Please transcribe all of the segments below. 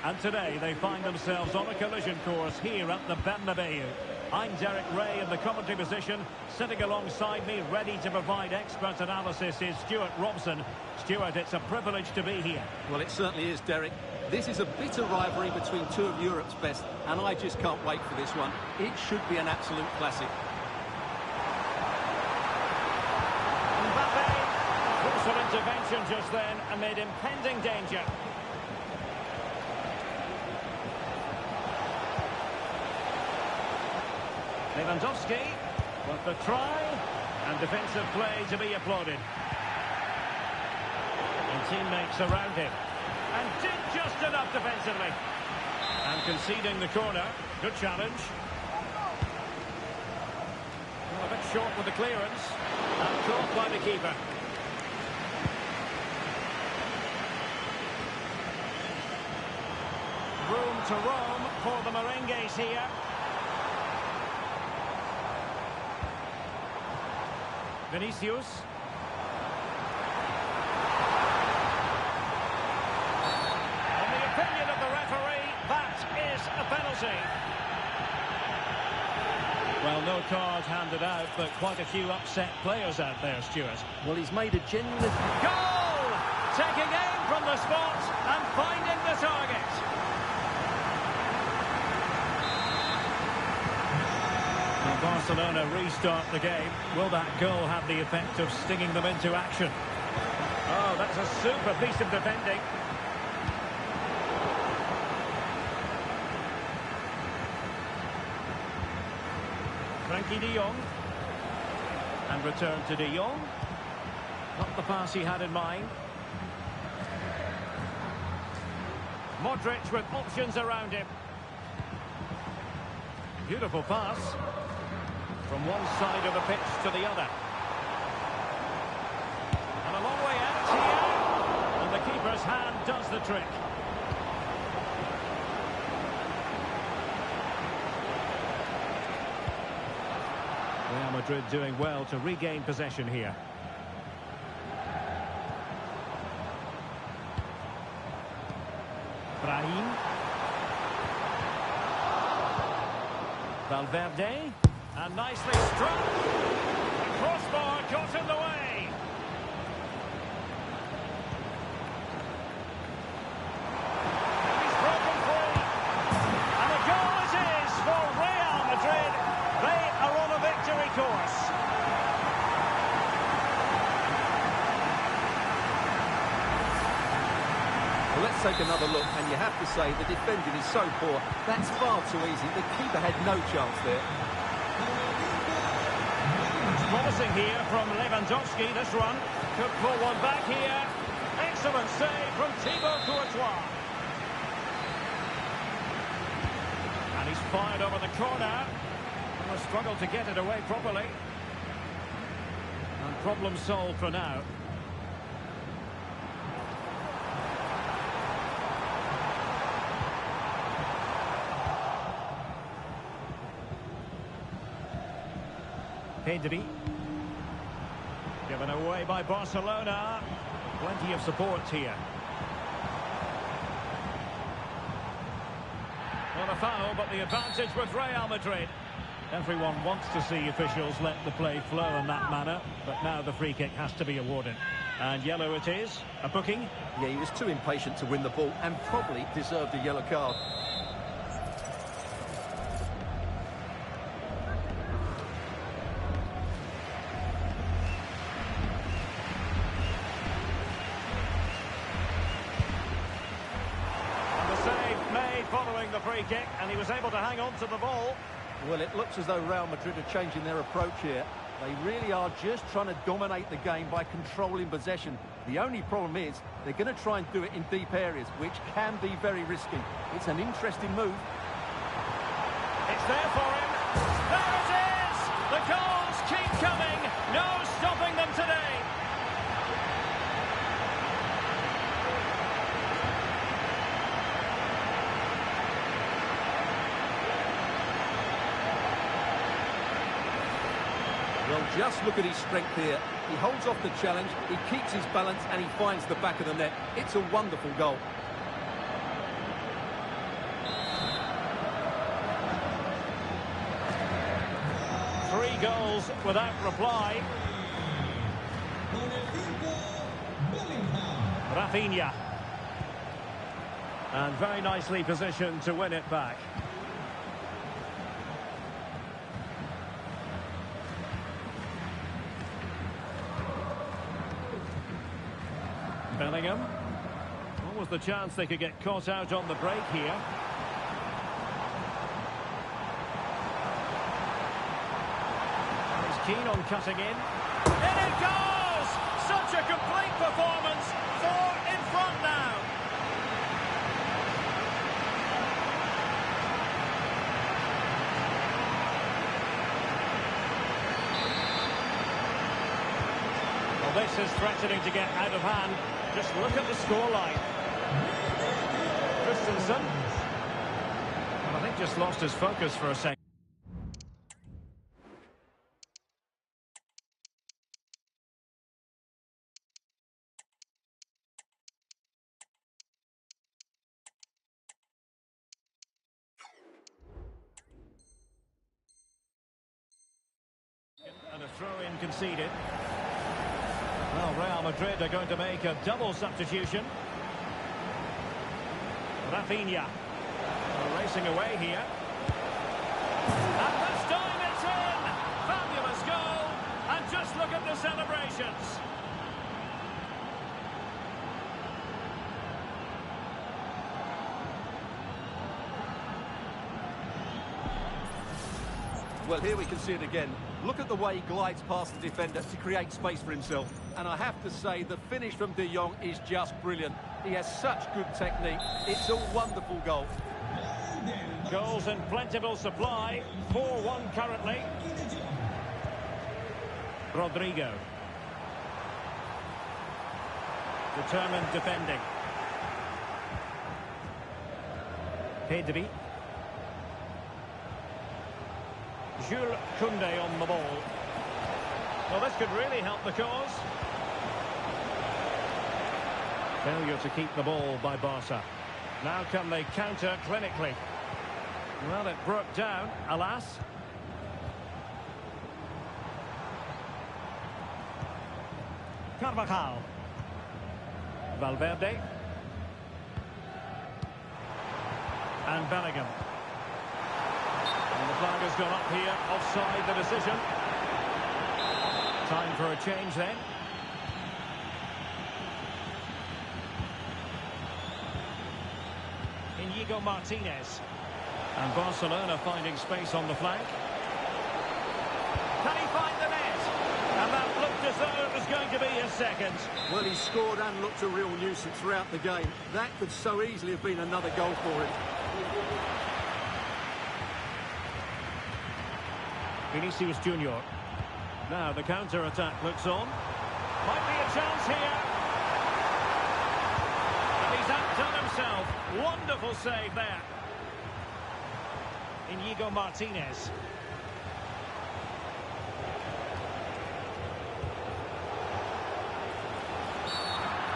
And today they find themselves on a collision course here at the Bernabeu. I'm Derek Ray in the commentary position. Sitting alongside me, ready to provide expert analysis, is Stuart Robson. Stuart, it's a privilege to be here. Well, it certainly is, Derek. This is a bitter rivalry between two of Europe's best, and I just can't wait for this one. It should be an absolute classic. Mbappe, crucial intervention just then amid impending danger. Lewandowski with the try, and defensive play to be applauded. And teammates around him. And did just enough defensively. And conceding the corner. Good challenge. Well, a bit short with the clearance. And caught by the keeper. Room to roam for the Merengues here. Vinicius. In the opinion of the referee, that is a penalty. Well, no card handed out, but quite a few upset players out there, Stuart. Well, he's made a genuine... Goal! Taking aim from the spot and finding the target. Barcelona restart the game. Will that goal have the effect of stinging them into action? Oh, that's a super piece of defending. Frankie de Jong. And return to de Jong. Not the pass he had in mind. Modric with options around him. Beautiful pass. From one side of the pitch to the other. And a long way out here. And the keeper's hand does the trick. Real Madrid doing well to regain possession here. Brahim. Valverde. And nicely struck. The crossbar got in the way. And he's broken free. And a goal it is for Real Madrid. They are on a victory course. Well, let's take another look, and you have to say the defending is so poor. That's far too easy. The keeper had no chance there. Promising here from Lewandowski, this run. Could pull one back here. Excellent save from Thibaut Courtois. And he's fired over the corner. Well, a struggle to get it away properly. And problem solved for now. Pedri. Given away by Barcelona. Plenty of support here. Not a foul, but the advantage with Real Madrid. Everyone wants to see officials let the play flow in that manner, but now the free kick has to be awarded. And yellow it is. A booking. Yeah, he was too impatient to win the ball and probably deserved a yellow card. Following the free kick, and he was able to hang on to the ball. Well, it looks as though Real Madrid are changing their approach here. They really are just trying to dominate the game by controlling possession. The only problem is they're going to try and do it in deep areas, which can be very risky. It's an interesting move. It's there for him. There it is! The goals keep coming. No stopping them today. Well, just look at his strength here. He holds off the challenge, he keeps his balance, and he finds the back of the net. It's a wonderful goal. goals without reply. Rafinha. And very nicely positioned to win it back. Bellingham. What was the chance they could get caught out on the break here? He's keen on cutting in. In it goes! Such a complete performance. 4 in front now. Well, this is threatening to get out of hand. Just look at the scoreline. Christensen. Well, I think just lost his focus for a second. And a throw-in conceded. Well, Real Madrid are going to make a double substitution. Rafinha. Racing away here. And this time it's in! Fabulous goal! And just look at the celebrations. Well, here we can see it again. Look at the way he glides past the defender to create space for himself. And I have to say, the finish from De Jong is just brilliant. He has such good technique. It's a wonderful goal. Goals in plentiful supply. 4-1 currently. Rodrigo. Determined defending. Pedri. Jules Koundé on the ball. Well, this could really help the cause. Failure to keep the ball by Barca. Now can they counter clinically? Well, it broke down, alas. Carvajal. Valverde. And Bellingham. And the flag has gone up here, offside the decision. Time for a change then. Inigo Martinez. And Barcelona finding space on the flank. Can he find the net? And that looked as though it was going to be his second. Well, he scored and looked a real nuisance throughout the game. That could so easily have been another goal for him. Vinicius Junior. Now the counter-attack looks on. Might be a chance here. And he's outdone himself. Wonderful save there. Inigo Martinez.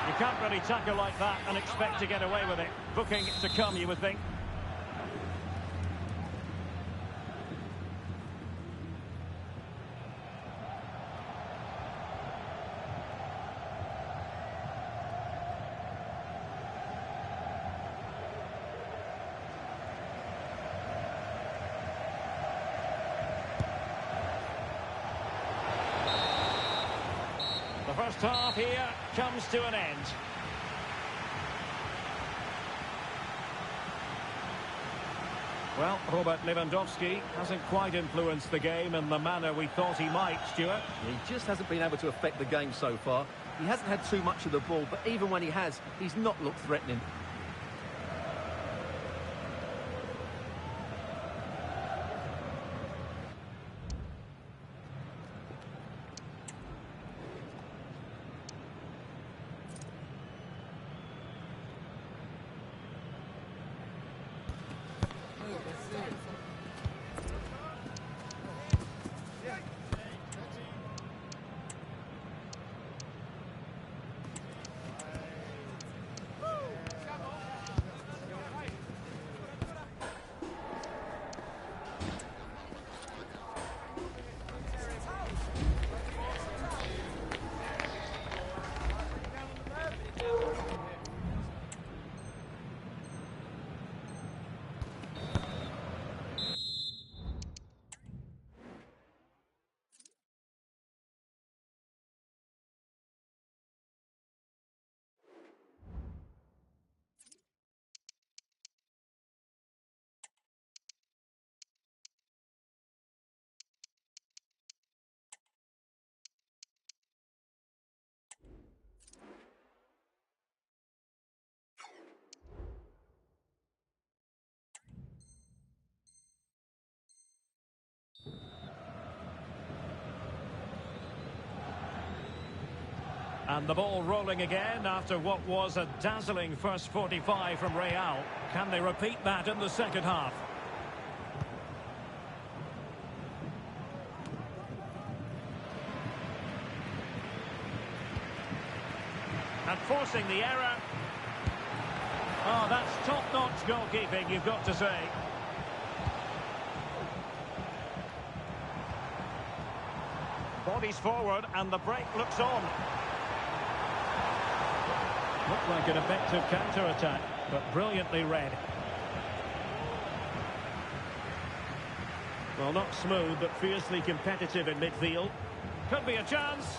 You can't really tackle like that and expect to get away with it. Booking to come, you would think. The first half here comes to an end. Well, Robert Lewandowski hasn't quite influenced the game in the manner we thought he might, Stuart. He just hasn't been able to affect the game so far. He hasn't had too much of the ball, but even when he has, he's not looked threatening. And the ball rolling again after what was a dazzling first 45 from Real. Can they repeat that in the second half? And forcing the error. Oh, that's top-notch goalkeeping, you've got to say. Bodies forward and the break looks on. Looked like an effective counter-attack, but brilliantly read. Well, not smooth, but fiercely competitive in midfield. Could be a chance.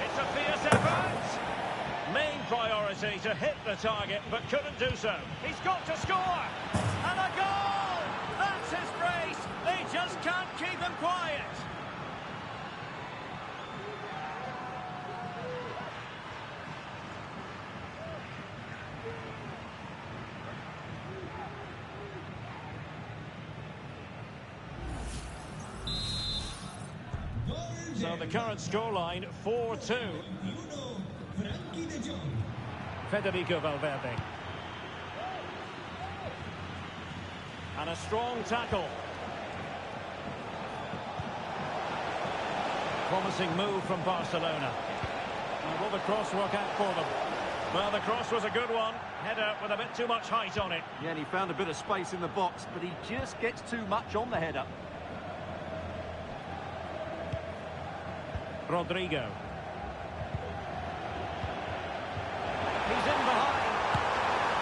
It's a fierce effort. Main priority to hit the target, but couldn't do so. He's got to score. And a goal! That's his brace. They just can't keep him quiet. So the current scoreline, 4-2. Federico Valverde. And a strong tackle. Promising move from Barcelona. And will the cross work out for them? Well, the cross was a good one. Header with a bit too much height on it. Yeah, and he found a bit of space in the box, but he just gets too much on the header. Rodrigo. He's in behind.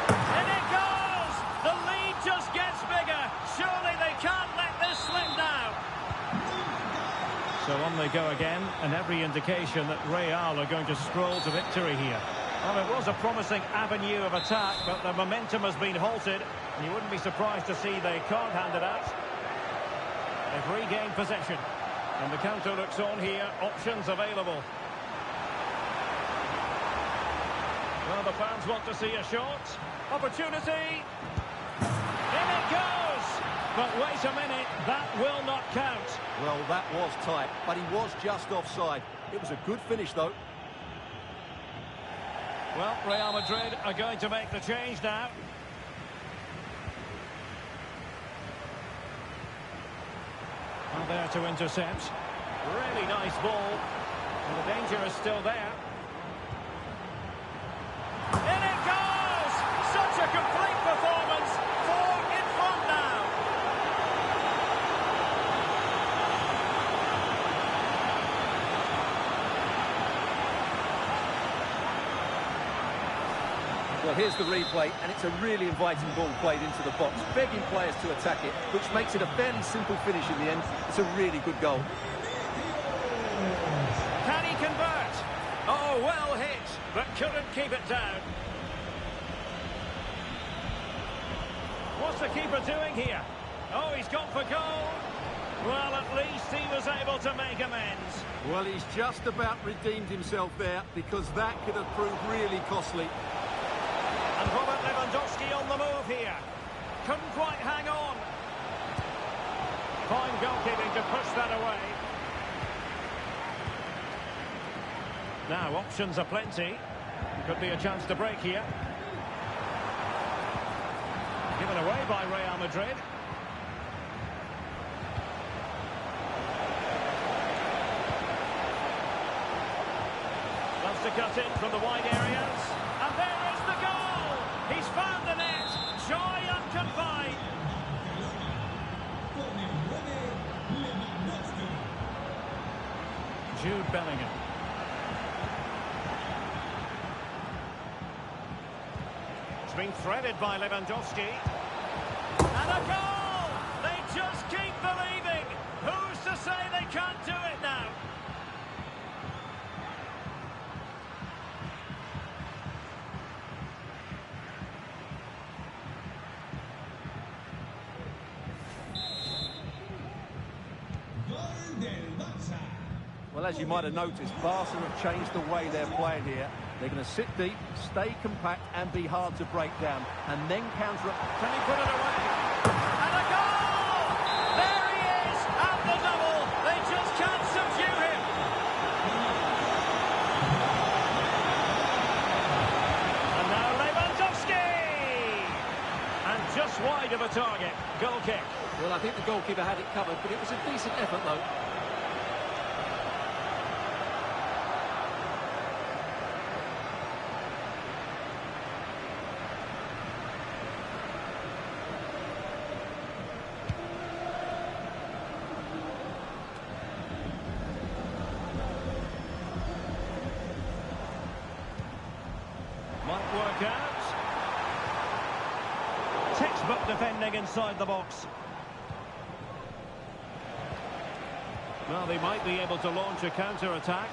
And it goes! The lead just gets bigger. Surely they can't let this slip now. So on they go again, and every indication that Real are going to stroll to victory here. Well, it was a promising avenue of attack, but the momentum has been halted, and you wouldn't be surprised to see they can't hand it out. They've regained possession. And the counter looks on here, options available. Well, the fans want to see a shot. Opportunity. In it goes! But wait a minute, that will not count. Well, that was tight, but he was just offside. It was a good finish, though. Well, Real Madrid are going to make the change now. And there to intercept. Really nice ball. And the danger is still there. In it goes! Such a complete performance. 4 in front now. Well, here's the replay, and it's a really inviting ball played into the box, begging players to attack it, which makes it a fairly simple finish in the end. It's a really good goal. Can he convert? Oh, well hit, but couldn't keep it down. What's the keeper doing here? Oh, he's gone for goal. Well, at least he was able to make amends. Well, he's just about redeemed himself there, because that could have proved really costly. And Robert Lewandowski on the move here. Couldn't quite hang on. Fine goalkeeping to push that away. Now, options are plenty. Could be a chance to break here. Given away by Real Madrid. Loves to cut in from the wide areas. And there is the goal! He's found the net. Joy unconfined. Jude Bellingham. It's been threaded by Lewandowski. And a goal! They just keep believing. Who's to say they can't do it now? Well, as you might have noticed, Barca have changed the way they're playing here. They're going to sit deep, stay compact, and be hard to break down, and then counter up. Can he put it away? And a goal! There he is, at the double. They just can't subdue him. just wide of a target. Goal kick. Well, I think the goalkeeper had it covered, but it was a decent effort, though. Might work out. Textbook defending inside the box. Well, they might be able to launch a counter-attack.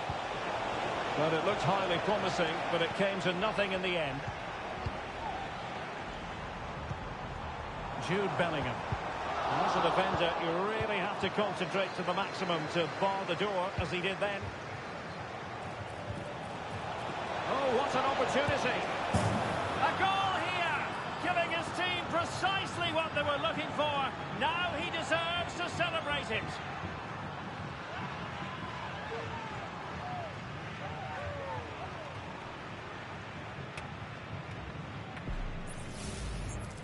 But it looked highly promising, but it came to nothing in the end. Jude Bellingham. And as a defender, you really have to concentrate to the maximum to bar the door, as he did then. Oh, what an opportunity. A goal here, giving his team precisely what they were looking for. Now he deserves to celebrate it.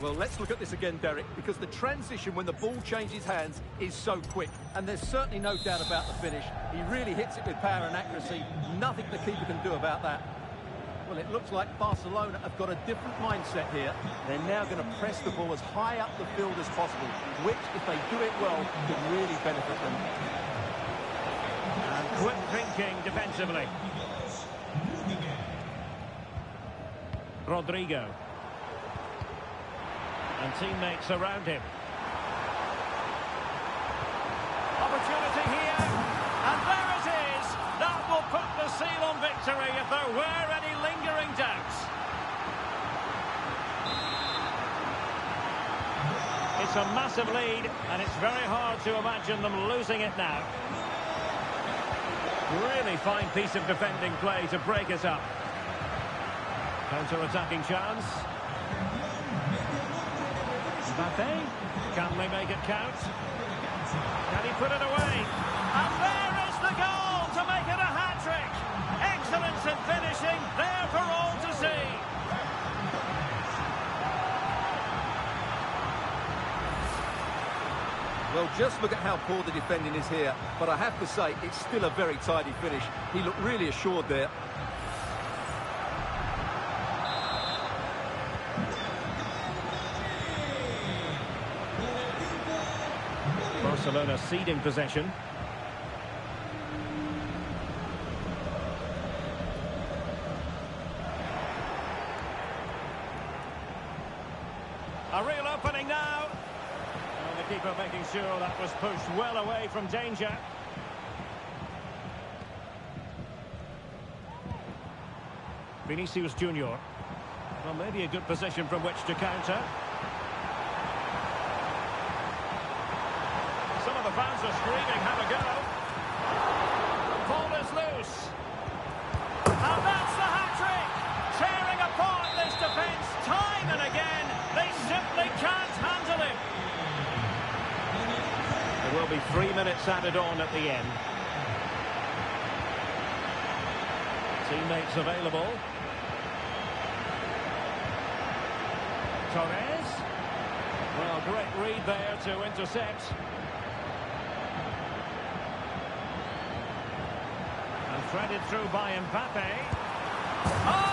Well, let's look at this again, Derek, because the transition when the ball changes hands is so quick. And there's certainly no doubt about the finish. He really hits it with power and accuracy. Nothing the keeper can do about that. Well, it looks like Barcelona have got a different mindset here. They're now going to press the ball as high up the field as possible, which, if they do it well, could really benefit them. And quick thinking defensively. Rodrigo. And teammates around him. Opportunity here. And there it is. That will put the seal on victory if there were any lingering doubts. It's a massive lead, and it's very hard to imagine them losing it now. Really fine piece of defending play to break it up. Counter-attacking chance. Mbappe, can they make it count? Can he put it away? And there is the goal to make it a hat-trick. Excellence in finishing, there for all to see. Well, just look at how poor the defending is here. But I have to say, it's still a very tidy finish. He looked really assured there. Barcelona ceding possession. A real opening now. And the keeper making sure that was pushed well away from danger. Vinicius Junior. Well, maybe a good position from which to counter. Some of the fans are screaming, have a go. Ball is loose. And that's the hat-trick! Tearing apart this defence time and again. They simply can't handle him. There will be 3 minutes added on at the end. Teammates available. Torres. Well, great read there to intercept. And threaded through by Mbappe. Oh!